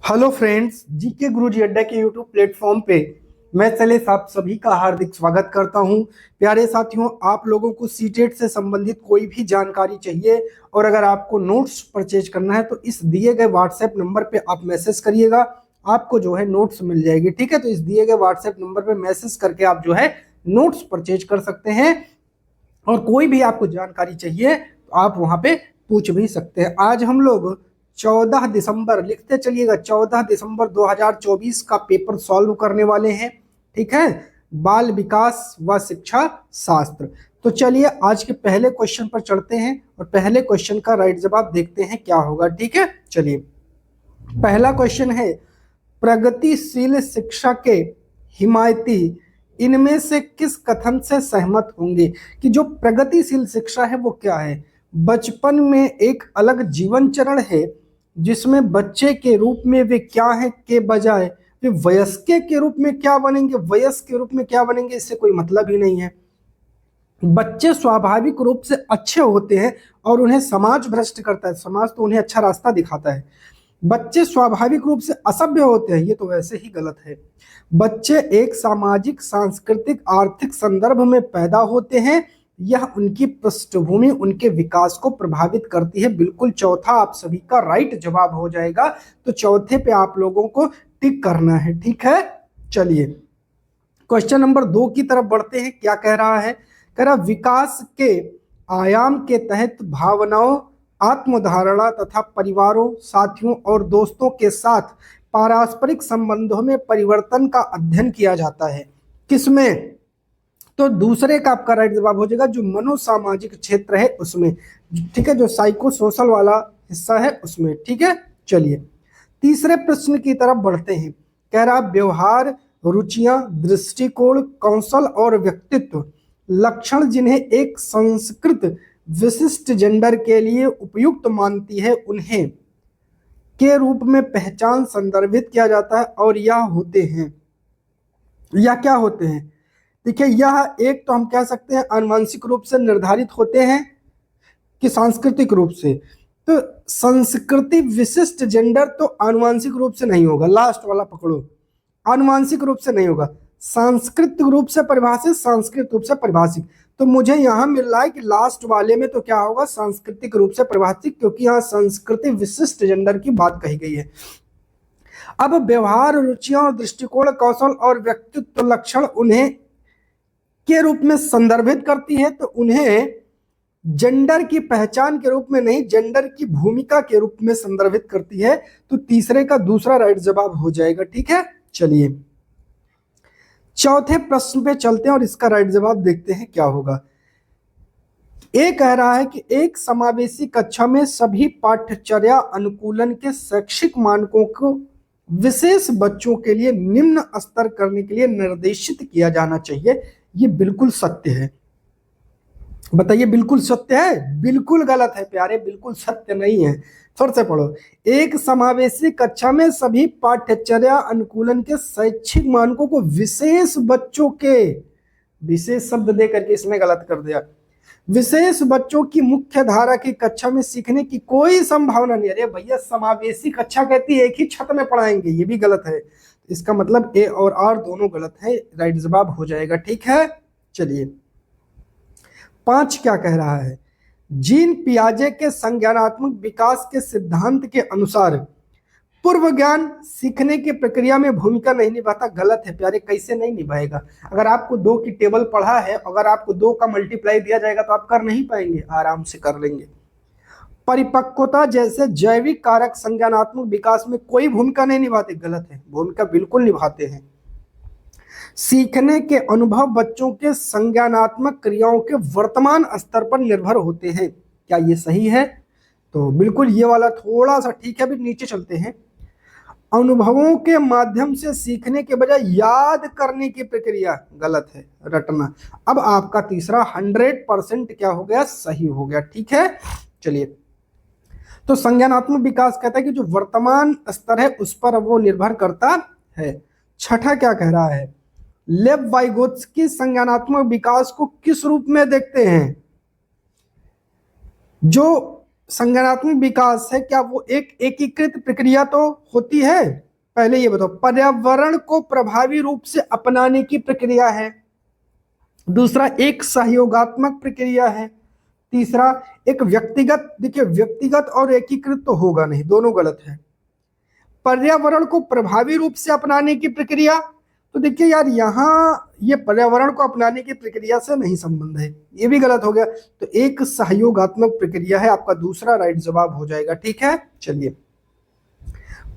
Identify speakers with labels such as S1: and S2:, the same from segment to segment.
S1: Hello friends, GK गुरुजी अड्डा के YouTube platform पे मैं शैलेश आप सभी का हार्दिक स्वागत करता हूं। प्यारे साथियों, आप लोगों को सीटेट से संबंधित कोई भी जानकारी चाहिए और अगर आपको नोट्स परचेज करना है तो इस दिए गए व्हाट्सएप नंबर पे आप मैसेज करिएगा, आपको जो है नोट्स मिल जाएगी। ठीक है, तो इस दिए गए व्हाट्सएप नंबर पे मैसेज करके आप जो है नोट्स परचेज कर सकते हैं और कोई भी आपको जानकारी चाहिए तो आप वहां पे पूछ भी सकते हैं। आज हम लोग 14 दिसंबर, लिखते चलिएगा, 14 दिसंबर 2024 का पेपर सॉल्व करने वाले हैं। ठीक है, बाल विकास व शिक्षा शास्त्र। तो चलिए आज के पहले क्वेश्चन पर चढ़ते हैं और पहले क्वेश्चन का राइट जवाब देखते हैं क्या होगा। ठीक है, चलिए पहला क्वेश्चन है, प्रगतिशील शिक्षा के हिमायती इनमें से किस कथन से सहमत होंगे? कि जो प्रगतिशील शिक्षा है वो क्या है? बचपन में एक अलग जीवन चरण है जिसमें बच्चे के रूप में वे क्या है के बजाय वे वयस्क के रूप में क्या बनेंगे, वयस्क के रूप में क्या बनेंगे, इससे कोई मतलब ही नहीं है। बच्चे स्वाभाविक रूप से अच्छे होते हैं और उन्हें समाज भ्रष्ट करता है, समाज तो उन्हें अच्छा रास्ता दिखाता है। बच्चे स्वाभाविक रूप से असभ्य होते हैं, ये तो वैसे ही गलत है। बच्चे एक सामाजिक, सांस्कृतिक, आर्थिक संदर्भ में पैदा होते हैं, यह उनकी पृष्ठभूमि उनके विकास को प्रभावित करती है। बिल्कुल चौथा आप सभी का राइट जवाब हो जाएगा। तो चौथे पे आप लोगों को टिक करना है। ठीक है, चलिए क्वेश्चन नंबर 2 की तरफ बढ़ते हैं। क्या कह रहा है? कह रहा विकास के आयाम के तहत भावनाओं, आत्मधारणा तथा परिवारों, साथियों और दोस्तों के साथ पारस्परिक संबंधों में परिवर्तन का अध्ययन किया जाता है। किसमें? तो दूसरे का आपका राइट जवाब हो जाएगा, जो मनोसामाजिक क्षेत्र है उसमें। ठीक है, जो साइको सोशल वाला हिस्सा है उसमें। ठीक है, चलिए तीसरे प्रश्न की तरफ बढ़ते हैं। कह रहा व्यवहार, रुचियां, दृष्टिकोण, कौशल और व्यक्तित्व लक्षण जिन्हें एक संस्कृत विशिष्ट जेंडर के लिए उपयुक्त मानती है उन्हें के रूप में पहचान संदर्भित किया जाता है और यह होते हैं, या क्या होते हैं? देखिए, यह एक तो हम कह सकते हैं आनुवंशिक रूप से निर्धारित होते हैं कि सांस्कृतिक रूप से। तो संस्कृति विशिष्ट जेंडर तो आनुवंशिक रूप से नहीं होगा, लास्ट वाला पकड़ो, आनुवंशिक रूप से नहीं होगा, सांस्कृतिक रूप से परिभाषित, सांस्कृतिक रूप से परिभाषित। तो मुझे यहां मिल रहा है कि लास्ट वाले में तो क्या होगा, सांस्कृतिक रूप से परिभाषित, क्योंकि यहां संस्कृति विशिष्ट जेंडर की बात कही गई है। अब व्यवहार, रुचियां, दृष्टिकोण, कौशल और व्यक्तित्व लक्षण उन्हें के रूप में संदर्भित करती है, तो उन्हें जेंडर की पहचान के रूप में नहीं, जेंडर की भूमिका के रूप में संदर्भित करती है। तो तीसरे का दूसरा राइट जवाब हो जाएगा। ठीक है, चलिए चौथे प्रश्न पे चलते हैं और इसका राइट जवाब देखते हैं क्या होगा। ये कह रहा है कि एक समावेशी कक्षा में सभी पाठ्यचर्या अनुकूलन के शैक्षिक मानकों को विशेष बच्चों के लिए निम्न स्तर करने के लिए निर्देशित किया जाना चाहिए। ये बिल्कुल सत्य है। बताइए, बिल्कुल सत्य है? बिल्कुल गलत है प्यारे, बिल्कुल सत्य नहीं है। फिर से पढ़ो। एक समावेशी कक्षा में सभी पाठ्यचर्या अनुकूलन के शैक्षिक मानकों को विशेष बच्चों के, विशेष शब्द दे करके इसमें गलत कर दिया, विशेष बच्चों की मुख्य धारा की कक्षा में सीखने की कोई संभावना नहीं। अरे भैया, समावेशी कक्षा कहती है एक ही छत में पढ़ाएंगे, ये भी गलत है। इसका मतलब ए और आर दोनों गलत है, राइट जवाब हो जाएगा। ठीक है, चलिए 5 क्या कह रहा है? जीन पियाजे के संज्ञानात्मक विकास के सिद्धांत के अनुसार पूर्व ज्ञान सीखने की प्रक्रिया में भूमिका नहीं निभाता। गलत है प्यारे, कैसे नहीं निभाएगा? अगर आपको 2 की टेबल पढ़ा है, अगर आपको 2 का मल्टीप्लाई दिया जाएगा तो आप कर नहीं पाएंगे? आराम से कर लेंगे। परिपक्वता जैसे जैविक कारक संज्ञानात्मक विकास में कोई भूमिका नहीं निभाते। गलत है, भूमिका बिल्कुल निभाते हैं। सीखने के अनुभव बच्चों के संज्ञानात्मक क्रियाओं के वर्तमान स्तर पर निर्भर होते हैं। क्या ये सही है? तो बिल्कुल ये वाला थोड़ा सा ठीक है। अभी नीचे चलते हैं। अनुभवों के माध्यम से सीखने के बजाय याद करने की प्रक्रिया। गलत है, रटना। अब आपका तीसरा 100% क्या हो गया? सही हो गया। ठीक है, चलिए तो संज्ञानात्मक विकास कहता है कि जो वर्तमान स्तर है उस पर वो निर्भर करता है। छठा क्या कह रहा है? लेव वाइगोत्स्की संज्ञानात्मक विकास को किस रूप में देखते हैं? जो संज्ञानात्मक विकास है, क्या वो एक एकीकृत प्रक्रिया तो होती है? पहले ये बताओ। पर्यावरण को प्रभावी रूप से अपनाने की प्रक्रिया है। दूसरा, एक सहयोगात्मक प्रक्रिया है। तीसरा, एक व्यक्तिगत, देखिए व्यक्तिगत और एकीकृत तो होगा नहीं, दोनों गलत है। पर्यावरण को प्रभावी रूप से अपनाने की प्रक्रिया, तो देखिए यार यहाँ ये पर्यावरण को अपनाने की प्रक्रिया से नहीं संबंध है, ये भी गलत हो गया। तो एक सहयोगात्मक प्रक्रिया है, आपका दूसरा राइट जवाब हो जाएगा। ठीक है, चलिए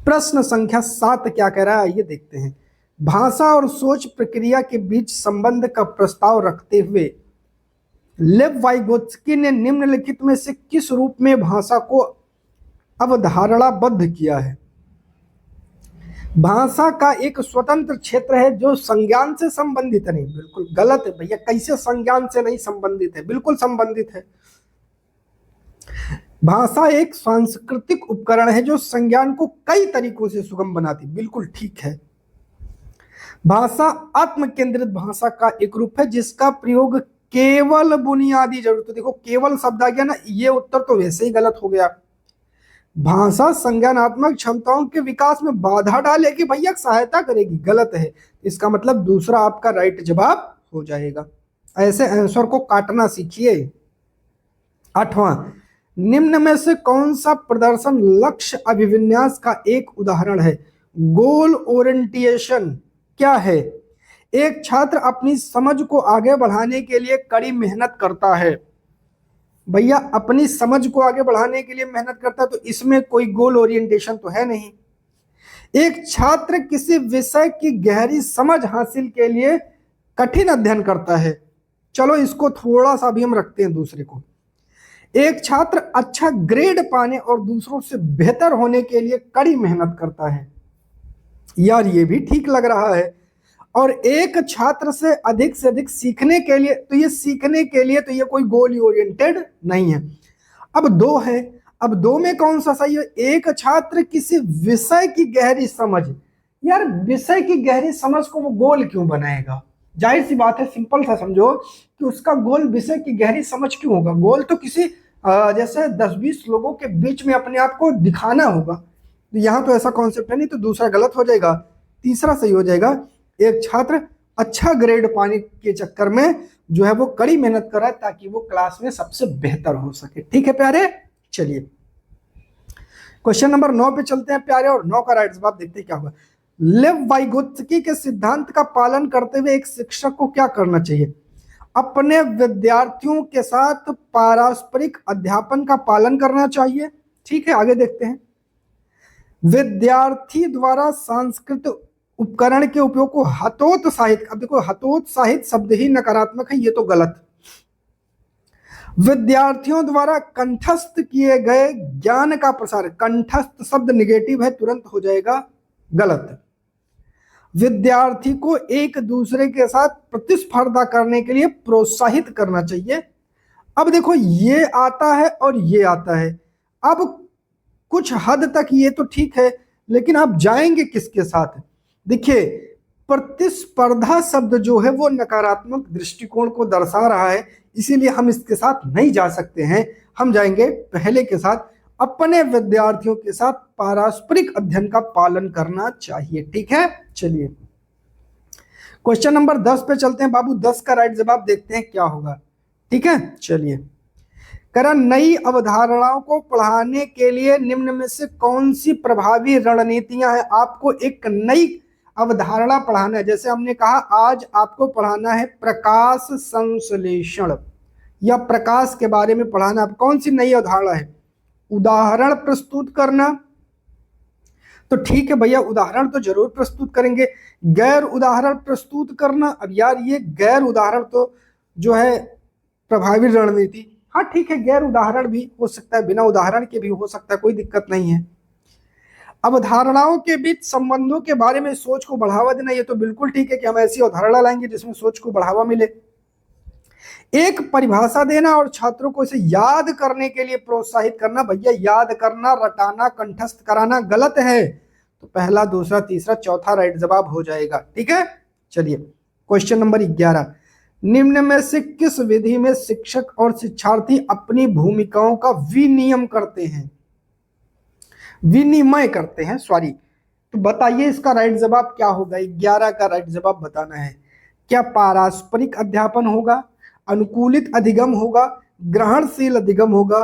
S1: प्रश्न संख्या 7 क्या कह रहा है, आइए देखते हैं। भाषा और सोच प्रक्रिया के बीच संबंध का प्रस्ताव रखते हुए लेव वाइगोत्स्की ने निम्नलिखित में से किस रूप में भाषा को अवधारणाबद्ध किया है? भाषा का एक स्वतंत्र क्षेत्र है जो संज्ञान से संबंधित नहीं। बिल्कुल गलत है भैया, कैसे संज्ञान से नहीं संबंधित है? बिल्कुल संबंधित है। भाषा एक सांस्कृतिक उपकरण है जो संज्ञान को कई तरीकों से सुगम बनाती। बिल्कुल ठीक है। भाषा आत्म केंद्रित भाषा का एक रूप है जिसका प्रयोग केवल बुनियादी जरूरत, देखो केवल शब्द आ गया ना, ये उत्तर तो वैसे ही गलत हो गया। भाषा संज्ञानात्मक क्षमताओं के विकास में बाधा डालेगी भैया, सहायता करेगी, गलत है। इसका मतलब दूसरा आपका राइट जवाब हो जाएगा। ऐसे आंसर को काटना सीखिए। 8वां, निम्न में से कौन सा प्रदर्शन लक्ष्य अभिविन्यास का एक उदाहरण है? गोल ओरिएंटेशन क्या है? एक छात्र अपनी समझ को आगे बढ़ाने के लिए कड़ी मेहनत करता है। भैया अपनी समझ को आगे बढ़ाने के लिए मेहनत करता है, तो इसमें कोई गोल ओरिएंटेशन तो है नहीं। एक छात्र किसी विषय की गहरी समझ हासिल के लिए कठिन अध्ययन करता है। चलो इसको थोड़ा सा भी हम रखते हैं दूसरे को। एक छात्र अच्छा ग्रेड पाने और दूसरों से बेहतर होने के लिए कड़ी मेहनत करता है। यार ये भी ठीक लग रहा है। और एक छात्र से अधिक सीखने के लिए, तो ये सीखने के लिए तो ये कोई गोल ओरिएंटेड नहीं है। अब 2 है, अब 2 में कौन सा सही है? एक छात्र किसी विषय की गहरी समझ, यार विषय की गहरी समझ को वो गोल क्यों बनाएगा? जाहिर सी बात है, सिंपल सा समझो कि उसका गोल विषय की गहरी समझ क्यों होगा? गोल तो किसी जैसे 10-20 लोगों के बीच में अपने आप को दिखाना होगा। तो यहाँ तो ऐसा कॉन्सेप्ट है नहीं, तो दूसरा गलत हो जाएगा, तीसरा सही हो जाएगा। एक छात्र अच्छा ग्रेड पाने के चक्कर में जो है वो कड़ी मेहनत कर रहा है ताकि वो क्लास में सबसे बेहतर हो सके। ठीक है प्यारे, चलिए क्वेश्चन नंबर 9 पे चलते हैं प्यारे, और 9 का राइट जवाब देखते हैं क्या होगा। लेव वाइगोत्स्की के सिद्धांत का पालन करते हुए एक शिक्षक को क्या करना चाहिए? अपने विद्यार्थियों के साथ पारस्परिक अध्यापन का पालन करना चाहिए। ठीक है, आगे देखते हैं। विद्यार्थी द्वारा सांस्कृतिक उपकरण के उपयोग को हतोत्साहित, अब देखो हतोत्साहित शब्द ही नकारात्मक है, ये तो गलत। विद्यार्थियों द्वारा कंठस्थ किए गए ज्ञान का प्रसार, कंठस्थ शब्द निगेटिव है, तुरंत हो जाएगा गलत। विद्यार्थी को एक दूसरे के साथ प्रतिस्पर्धा करने के लिए प्रोत्साहित करना चाहिए। अब देखो ये आता है और ये आता है। अब कुछ हद तक ये तो ठीक है, लेकिन आप जाएंगे किसके साथ? देखिए प्रतिस्पर्धा शब्द जो है वो नकारात्मक दृष्टिकोण को दर्शा रहा है, इसीलिए हम इसके साथ नहीं जा सकते हैं। हम जाएंगे पहले के साथ, अपने विद्यार्थियों के साथ पारस्परिक अध्ययन का पालन करना चाहिए। ठीक है, चलिए क्वेश्चन नंबर 10 पे चलते हैं बाबू। 10 का राइट जवाब देखते हैं क्या होगा। ठीक है, चलिए करा, नई अवधारणाओं को पढ़ाने के लिए निम्न में से कौन सी प्रभावी रणनीतियां हैं? आपको एक नई अवधारणा पढ़ाना है, जैसे हमने कहा आज आपको पढ़ाना है प्रकाश संश्लेषण या प्रकाश के बारे में पढ़ाना। अब कौन सी नई अवधारणा है? उदाहरण प्रस्तुत करना, तो ठीक है भैया उदाहरण तो जरूर प्रस्तुत करेंगे। गैर उदाहरण प्रस्तुत करना, अब यार ये गैर उदाहरण तो जो है प्रभावी रणनीति, हाँ ठीक है गैर उदाहरण भी हो सकता है, बिना उदाहरण के भी हो सकता है, कोई दिक्कत नहीं है। अवधारणाओं के बीच संबंधों के बारे में सोच को बढ़ावा देना, ये तो बिल्कुल ठीक है कि हम ऐसी अवधारणा लाएंगे जिसमें सोच को बढ़ावा मिले। एक परिभाषा देना और छात्रों को इसे याद करने के लिए प्रोत्साहित करना, भैया याद करना, रटाना, कंठस्थ कराना गलत है, तो पहला, दूसरा, तीसरा, चौथा राइट जवाब हो जाएगा। ठीक है, चलिए क्वेश्चन नंबर 11। निम्न में से किस विधि में शिक्षक और शिक्षार्थी अपनी भूमिकाओं का विनियम करते हैं, विनिमय करते हैं, सॉरी। तो बताइए इसका राइट जवाब क्या होगा, 11 का राइट जवाब बताना है। क्या पारस्परिक अध्यापन होगा, अनुकूलित अधिगम होगा, ग्रहणशील अधिगम होगा,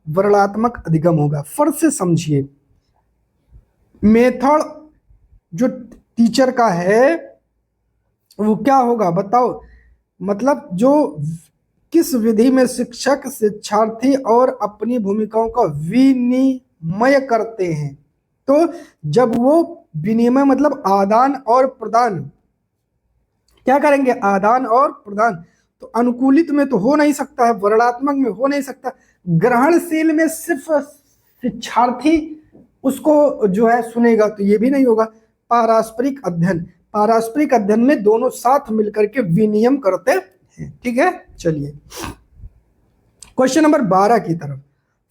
S1: वर्णनात्मक अधिगम होगा? फर्स्ट से समझिए, मेथड जो टीचर का है वो क्या होगा बताओ, मतलब जो किस विधि में शिक्षक शिक्षार्थी और अपनी भूमिकाओं का विनिमय करते हैं। तो जब वो विनिमय मतलब आदान और प्रदान, क्या करेंगे, आदान और प्रदान, तो अनुकूलित में तो हो नहीं सकता है, वर्णनात्मक में हो नहीं सकता, ग्रहणशील में सिर्फ शिक्षार्थी उसको जो है सुनेगा तो ये भी नहीं होगा। पारस्परिक अध्ययन, पारस्परिक अध्ययन में दोनों साथ मिलकर के विनियम करते हैं। ठीक है, चलिए क्वेश्चन नंबर 12 की तरफ।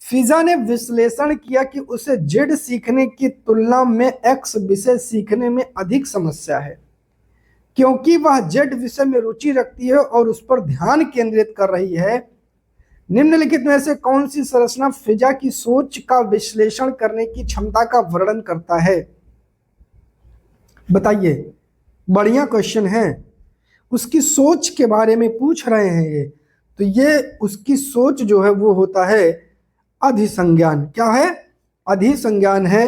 S1: फिजा ने विश्लेषण किया कि उसे जेड सीखने की तुलना में एक्स विषय सीखने में अधिक समस्या है, क्योंकि वह जेड विषय में रुचि रखती है और उस पर ध्यान केंद्रित कर रही है। निम्नलिखित में से कौन सी संरचना फिजा की सोच का विश्लेषण करने की क्षमता का वर्णन करता है? बताइए, बढ़िया क्वेश्चन है, उसकी सोच के बारे में पूछ रहे हैं ये। तो ये उसकी सोच जो है वो होता है अधिसंज्ञान। क्या है? अधिसंज्ञान है,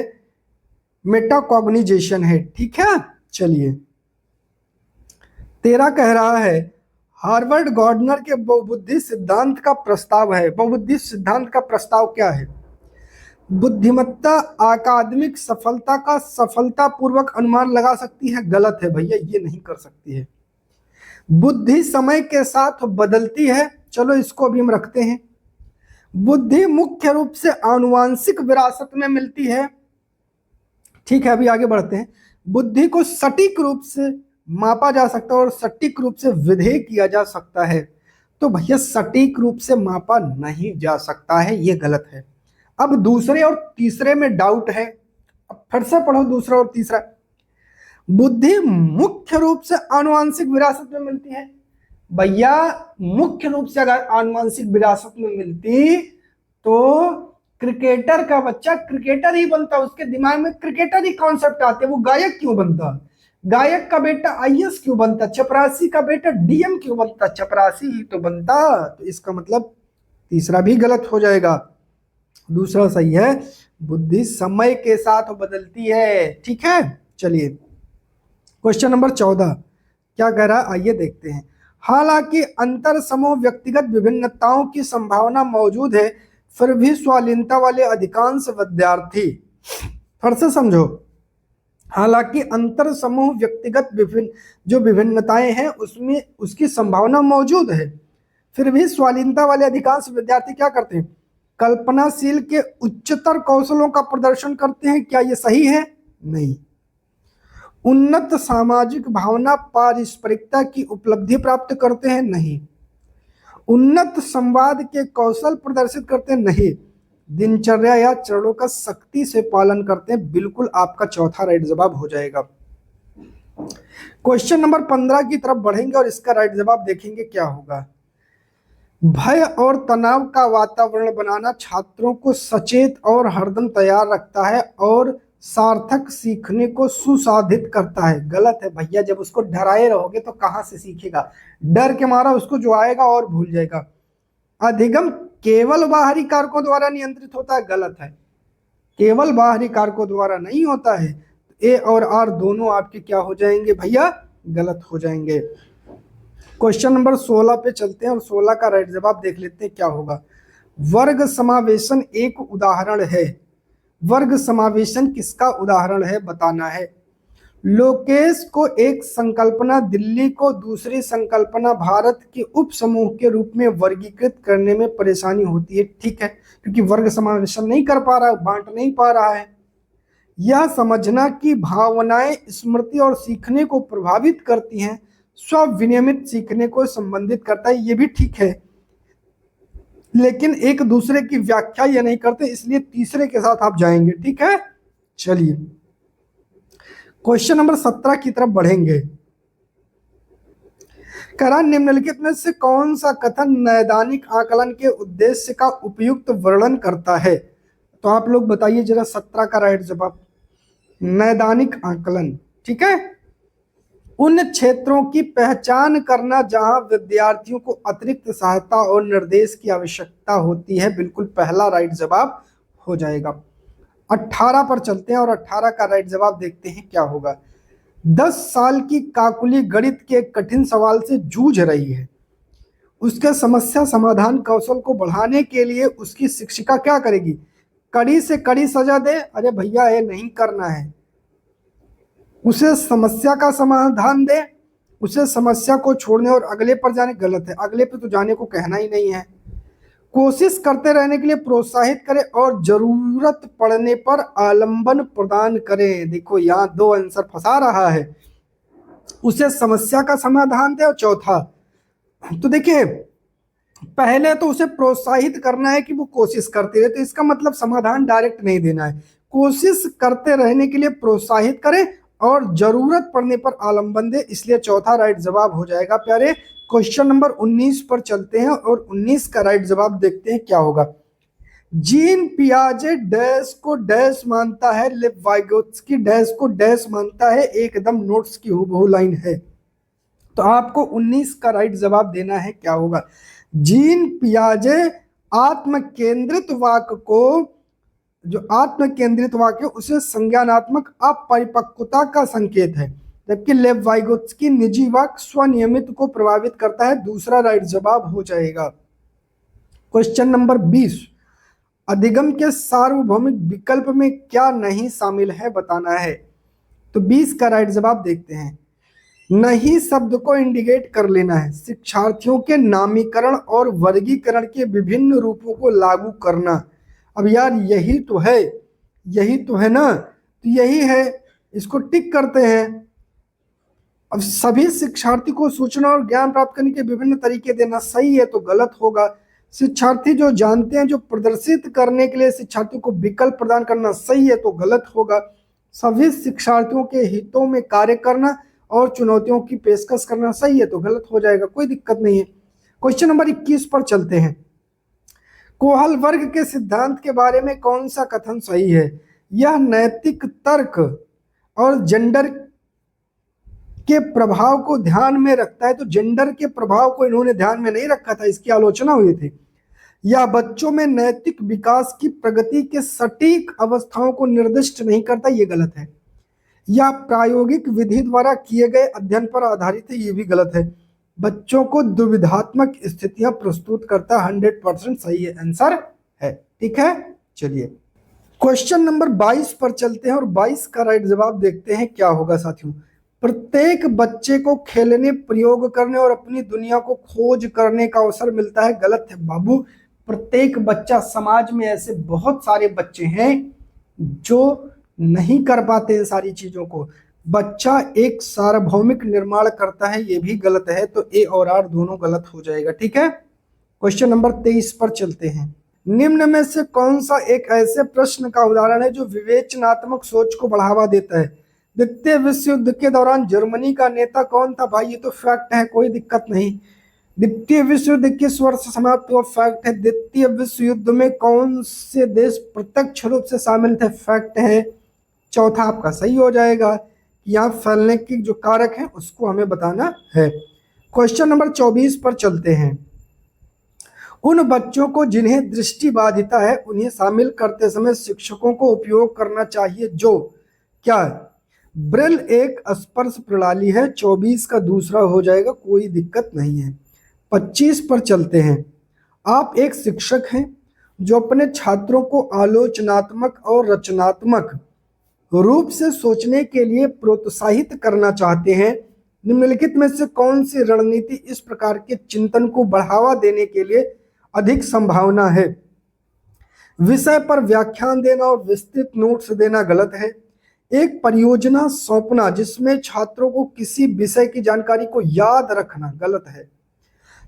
S1: मेटाकॉग्निजेशन है। ठीक है, चलिए 13 कह रहा है हार्वर्ड गार्डनर के बहुबुद्धि सिद्धांत का प्रस्ताव है। बहुबुद्धि सिद्धांत का प्रस्ताव क्या है? बुद्धिमत्ता अकादमिक सफलता का सफलतापूर्वक अनुमान लगा सकती है। गलत है भैया, ये नहीं कर सकती है। बुद्धि समय के साथ बदलती है, चलो इसको भी हम रखते हैं। बुद्धि मुख्य रूप से आनुवांशिक विरासत में मिलती है। ठीक है, अभी आगे बढ़ते हैं। बुद्धि को सटीक रूप से मापा जा सकता है और सटीक रूप से विधेय किया जा सकता है। तो भैया सटीक रूप से मापा नहीं जा सकता है, ये गलत है। अब दूसरे और तीसरे में डाउट है, अब फिर से पढ़ो दूसरा और तीसरा। बुद्धि मुख्य रूप से आनुवांशिक विरासत में मिलती है। भैया मुख्य रूप से अगर आनुवांशिक विरासत में मिलती तो क्रिकेटर का बच्चा क्रिकेटर ही बनता, उसके दिमाग में क्रिकेटर ही कॉन्सेप्ट आते, वो गायक क्यों बनता? गायक का बेटा आईएएस क्यों बनता? चपरासी का बेटा डीएम क्यों बनता? चपरासी ही तो बनता। तो इसका मतलब तीसरा भी गलत हो जाएगा, दूसरा सही है। बुद्धि समय के साथ बदलती है। ठीक है, चलिए क्वेश्चन नंबर 14 क्या कह रहा है, आइए देखते हैं। हालांकि अंतर समूह व्यक्तिगत विभिन्नताओं की संभावना मौजूद है, फिर भी स्वाधीनता वाले अधिकांश विद्यार्थी, फिर से समझो, हालांकि अंतर समूह व्यक्तिगत जो विभिन्नताएं हैं उसमें उसकी संभावना मौजूद है, फिर भी स्वाधीनता वाले अधिकांश विद्यार्थी क्या करते हैं? कल्पनाशील के उच्चतर कौशलों का प्रदर्शन करते हैं। क्या ये सही है? नहीं। उन्नत सामाजिक भावना पारस्परिकता की उपलब्धि प्राप्त करते हैं। नहीं। उन्नत संवाद के कौशल प्रदर्शित करते हैं। नहीं। दिनचर्या या चरणों का सख्ती से पालन करते हैं। बिल्कुल आपका चौथा राइट जवाब हो जाएगा। क्वेश्चन नंबर 15 की तरफ बढ़ेंगे और इसका राइट जवाब देखेंगे क्या होगा। भय और तनाव का वातावरण बनाना छात्रों को सचेत और हरदम तैयार रखता है और सार्थक सीखने को सुसाधित करता है। गलत है भैया, जब उसको डराए रहोगे तो कहां से सीखेगा? डर के मारा उसको जो आएगा और भूल जाएगा। अधिगम केवल बाहरी कारकों द्वारा नियंत्रित होता है। गलत है, केवल बाहरी कारकों द्वारा नहीं होता है। ए और आर दोनों आपके क्या हो जाएंगे भैया? गलत हो जाएंगे। क्वेश्चन नंबर 16 पे चलते हैं और 16 का राइट जवाब देख लेते हैं क्या होगा। वर्ग समावेशन एक उदाहरण है। वर्ग समावेशन किसका उदाहरण है बताना है। लोकेश को एक संकल्पना दिल्ली को दूसरी संकल्पना भारत के उप समूह के रूप में वर्गीकृत करने में परेशानी होती है। ठीक है, क्योंकि वर्ग समावेशन नहीं कर पा रहा है, बांट नहीं पा रहा है। यह समझना कि भावनाएं स्मृति और सीखने को प्रभावित करती हैं, स्वविनियमित सीखने को संबंधित करता है, ये भी ठीक है, लेकिन एक दूसरे की व्याख्या ये नहीं करते, इसलिए तीसरे के साथ आप जाएंगे। ठीक है, चलिए क्वेश्चन नंबर 17 की तरफ बढ़ेंगे। करा निम्नलिखित में से कौन सा कथन नैदानिक आकलन के उद्देश्य का उपयुक्त वर्णन करता है? तो आप लोग बताइए जरा 17 का राइट जवाब। नैदानिक आकलन, ठीक है, उन क्षेत्रों की पहचान करना जहां विद्यार्थियों को अतिरिक्त सहायता और निर्देश की आवश्यकता होती है, बिल्कुल पहला राइट जवाब हो जाएगा। 18 पर चलते हैं और 18 का राइट जवाब देखते हैं क्या होगा। 10 साल की काकुली गणित के एक कठिन सवाल से जूझ रही है। उसके समस्या समाधान कौशल को बढ़ाने के लिए उसकी शिक्षिका क्या करेगी? कड़ी से कड़ी सजा दे? अरे भैया ये नहीं करना है। उसे समस्या का समाधान दे, उसे समस्या को छोड़ने और अगले पर जाने, गलत है, अगले पे तो जाने को कहना ही नहीं है। कोशिश करते रहने के लिए प्रोत्साहित करें और जरूरत पड़ने पर आलंबन प्रदान करें। देखो यहाँ दो आंसर फंसा रहा है, उसे समस्या का समाधान दे और चौथा, तो देखिए पहले तो उसे प्रोत्साहित करना है कि वो कोशिश करती रहे, तो इसका मतलब समाधान डायरेक्ट नहीं देना है। कोशिश करते रहने के लिए प्रोत्साहित करें और जरूरत पड़ने पर आलंबन दे, इसलिए चौथा राइट जवाब हो जाएगा प्यारे। क्वेश्चन नंबर 19 पर चलते हैं और 19 का राइट जवाब देखते हैं क्या होगा। जीन पियाजे डैश को डैश मानता है, लेव वाइगोत्स्की डैश को डैश मानता है, एकदम नोट्स की हूबहू लाइन है। तो आपको 19 का राइट जवाब देना है क्या होगा। जीन पियाजे आत्म केंद्रित वाक्य को, जो आत्म केंद्रित वाक्य उसे संज्ञानात्मक अपरिपक्वता का संकेत है, जबकि लेव वाइगोत्स्की निजी वाक्य स्वनियमित को प्रभावित करता है। दूसरा राइट जवाब हो जाएगा। क्वेश्चन नंबर 20, अधिगम के सार्वभौमिक विकल्प में क्या नहीं शामिल है बताना है। तो 20 का राइट जवाब देखते हैं। नहीं शब्द को इंडिकेट कर लेना है, शिक्षार्थियों के नामीकरण और वर्गीकरण के विभिन्न रूपों को लागू करना। अब यार यही तो है, यही तो है ना, तो यही है, इसको टिक करते हैं। अब सभी शिक्षार्थी को सूचना और ज्ञान प्राप्त करने के विभिन्न तरीके देना सही है तो गलत होगा। शिक्षार्थी जो जानते हैं, जो प्रदर्शित करने के लिए शिक्षार्थियों को विकल्प प्रदान करना सही है तो गलत होगा। सभी शिक्षार्थियों के हितों में कार्य करना और चुनौतियों की पेशकश करना सही है तो गलत हो जाएगा, कोई दिक्कत नहीं है। क्वेश्चन नंबर 21 पर चलते हैं। कोहल वर्ग के सिद्धांत के बारे में कौन सा कथन सही है? यह नैतिक तर्क और जेंडर के प्रभाव को ध्यान में रखता है, तो जेंडर के प्रभाव को इन्होंने ध्यान में नहीं रखा था, इसकी आलोचना हुई थी। यह बच्चों में नैतिक विकास की प्रगति के सटीक अवस्थाओं को निर्दिष्ट नहीं करता, ये गलत है। यह प्रायोगिक विधि द्वारा किए गए अध्ययन पर आधारित है, ये भी गलत है। बच्चों को दुविधात्मक स्थितियां प्रस्तुत करता, 100% सही है, आंसर है, ठीक है। चलिए क्वेश्चन नंबर 22 पर चलते हैं और 22 का राइट जवाब देखते हैं क्या होगा साथियों। प्रत्येक बच्चे को खेलने, प्रयोग करने और अपनी दुनिया को खोज करने का अवसर मिलता है, गलत है बाबू। प्रत्येक बच्चा, समाज में ऐसे बहुत सारे बच्चे हैं जो नहीं कर पाते इन सारी चीजों को। बच्चा एक सार्वभौमिक निर्माण करता है, ये भी गलत है, तो ए और आर दोनों गलत हो जाएगा, ठीक है। क्वेश्चन नंबर 23 पर चलते हैं। निम्न में से कौन सा एक ऐसे प्रश्न का उदाहरण है जो विवेचनात्मक सोच को बढ़ावा देता है? द्वितीय विश्व युद्ध के दौरान जर्मनी का नेता कौन था? भाई ये तो फैक्ट है, कोई दिक्कत नहीं। द्वितीय विश्व युद्ध किस वर्ष समाप्त हुआ? फैक्ट है। द्वितीय विश्व युद्ध में कौन से देश प्रत्यक्ष रूप से शामिल थे? फैक्ट है। चौथा आपका सही हो जाएगा, यहाँ फैलने के जो कारक हैं उसको हमें बताना है। क्वेश्चन नंबर 24 पर चलते हैं। उन बच्चों को जिन्हें दृष्टि बाधिता है उन्हें शामिल करते समय शिक्षकों को उपयोग करना चाहिए जो क्या है? ब्रेल एक स्पर्श प्रणाली है, 24 का दूसरा हो जाएगा, कोई दिक्कत नहीं है। 25 पर चलते हैं। आप एक शिक्षक हैं जो अपने छात्रों को आलोचनात्मक और रचनात्मक रूप से सोचने के लिए प्रोत्साहित करना चाहते हैं। निम्नलिखित में से कौन सी रणनीति इस प्रकार के चिंतन को बढ़ावा देने के लिए अधिक संभावना है? विषय पर व्याख्यान देना और विस्तृत नोट्स देना, गलत है। एक परियोजना सौंपना जिसमें छात्रों को किसी विषय की जानकारी को याद रखना, गलत है।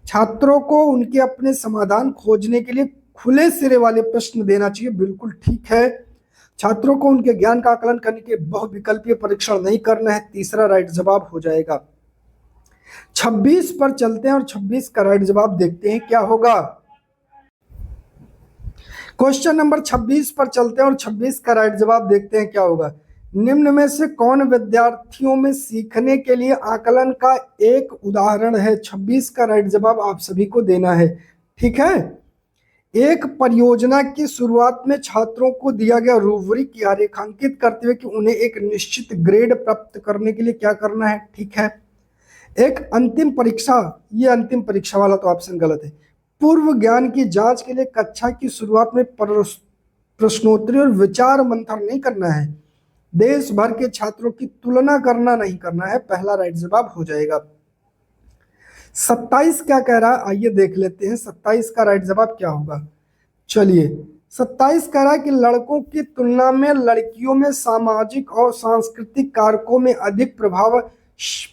S1: छात्रों को उनके अपने समाधान खोजने के लिए खुले सिरे वाले प्रश्न देना चाहिए, बिल्कुल ठीक है। छात्रों को उनके ज्ञान का आकलन करने के बहुविकल्पीय परीक्षण नहीं करना है, तीसरा राइट जवाब हो जाएगा। 26 पर चलते हैं और 26 का राइट जवाब देखते हैं क्या होगा। क्वेश्चन नंबर 26 पर चलते हैं और 26 का राइट जवाब देखते हैं क्या होगा। निम्न में से कौन विद्यार्थियों में सीखने के लिए आकलन का एक उदाहरण है। 26 का राइट जवाब आप सभी को देना है। ठीक है, एक परियोजना की शुरुआत में छात्रों को दिया गया रूब्रिक या रेखांकित करते हुए कि उन्हें एक निश्चित ग्रेड प्राप्त करने के लिए क्या करना है। ठीक है, एक अंतिम परीक्षा, ये अंतिम परीक्षा वाला तो ऑप्शन गलत है। पूर्व ज्ञान की जांच के लिए कक्षा की शुरुआत में प्रश्नोत्तरी और विचार मंथन नहीं करना है। देश भर के छात्रों की तुलना करना नहीं करना है। पहला राइट जवाब हो जाएगा। 27 क्या कह रहा है, आइए देख लेते हैं 27 का राइट जवाब क्या होगा। चलिए, 27 कह रहा है कि लड़कों की तुलना में लड़कियों में सामाजिक और सांस्कृतिक कारकों में अधिक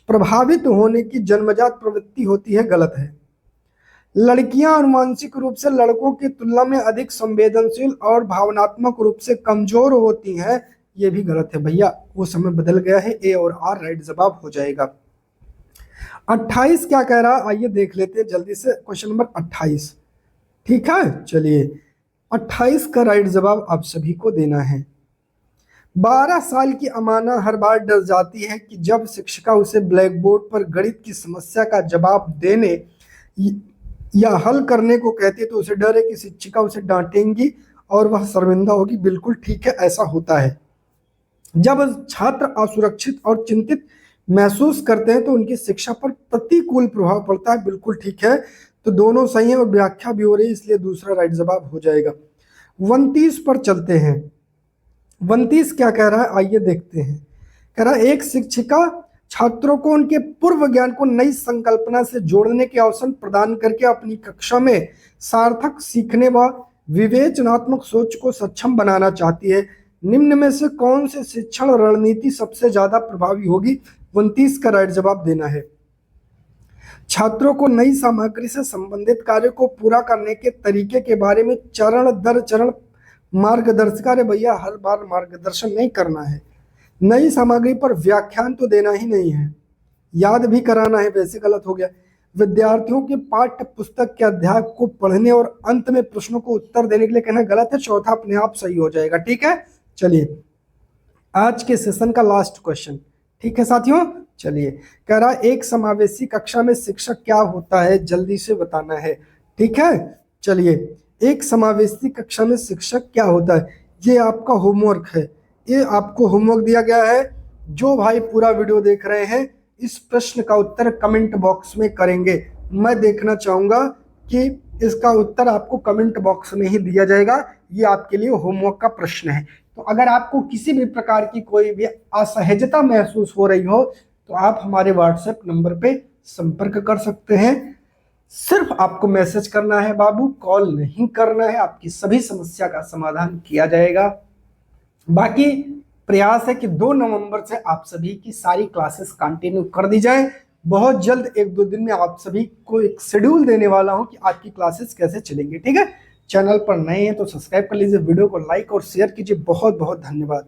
S1: प्रभावित होने की जन्मजात प्रवृत्ति होती है। गलत है। लड़कियां आनुवांशिक रूप से लड़कों की तुलना में अधिक संवेदनशील और भावनात्मक रूप से कमजोर होती हैं। ये भी गलत है भैया, वो समय बदल गया है। ए और आर राइट जवाब हो जाएगा। 28 क्या कह रहा है, आइए देख लेते हैं जल्दी से। Question number 28। ठीक है, चलिए 28 का राइट जवाब आप सभी को देना है। 12 साल की अमाना हर बार डर जाती है कि जब शिक्षिका उसे ब्लैक बोर्ड पर गणित की समस्या का जवाब देने या हल करने को कहती है तो उसे डर है कि शिक्षिका उसे डांटेंगी और वह शर्मिंदा होगी। बिल्कुल ठीक है, ऐसा होता है। जब छात्र असुरक्षित और चिंतित महसूस करते हैं तो उनकी शिक्षा पर प्रतिकूल प्रभाव पड़ता है। बिल्कुल ठीक है, तो दोनों सही है और व्याख्या भी हो रही है, इसलिए दूसरा राइट जवाब हो जाएगा। 29 पर चलते हैं। 29 क्या कह रहा है, आइए देखते हैं। कह रहा है एक शिक्षिका छात्रों को उनके पूर्व ज्ञान को नई संकल्पना से जोड़ने के अवसर प्रदान करके अपनी कक्षा में सार्थक सीखने व विवेचनात्मक सोच को सक्षम बनाना चाहती है। निम्न में से कौन से शिक्षण रणनीति सबसे ज्यादा प्रभावी होगी। 29 का राइट जवाब देना है। छात्रों को नई सामग्री से संबंधित कार्य को पूरा करने के तरीके के बारे में चरण दर चरण मार्गदर्शिका। रे भैया, हर बार मार्गदर्शन नहीं करना है। नई सामग्री पर व्याख्यान तो देना ही नहीं है, याद भी कराना है, वैसे गलत हो गया। विद्यार्थियों की पाठ्य पुस्तक के अध्याय को पढ़ने और अंत में प्रश्नों को उत्तर देने के लिए कहना गलत है। चौथा अपने आप सही हो जाएगा। ठीक है, चलिए आज के सेशन का लास्ट क्वेश्चन। ठीक है साथियों, चलिए कह रहा एक समावेशी कक्षा में शिक्षक क्या होता है, जल्दी से बताना है। ठीक है, चलिए एक समावेशी कक्षा में शिक्षक क्या होता है, ये आपका होमवर्क है। ये आपको होमवर्क दिया गया है। जो भाई पूरा वीडियो देख रहे हैं इस प्रश्न का उत्तर कमेंट बॉक्स में करेंगे। मैं देखना चाहूंगा कि इसका उत्तर आपको कमेंट बॉक्स में ही दिया जाएगा। ये आपके लिए होमवर्क का प्रश्न है। तो अगर आपको किसी भी प्रकार की कोई भी असहजता महसूस हो रही हो तो आप हमारे व्हाट्सएप नंबर पे संपर्क कर सकते हैं। सिर्फ आपको मैसेज करना है बाबू, कॉल नहीं करना है। आपकी सभी समस्या का समाधान किया जाएगा। बाकी प्रयास है कि 2 नवंबर से आप सभी की सारी क्लासेस कंटिन्यू कर दी जाए। बहुत जल्द 1-2 दिन में आप सभी को एक शेड्यूल देने वाला हूं कि आपकी क्लासेस कैसे चलेंगी। ठीक है, चैनल पर नए हैं तो सब्सक्राइब कर लीजिए, वीडियो को लाइक और शेयर कीजिए। बहुत बहुत धन्यवाद।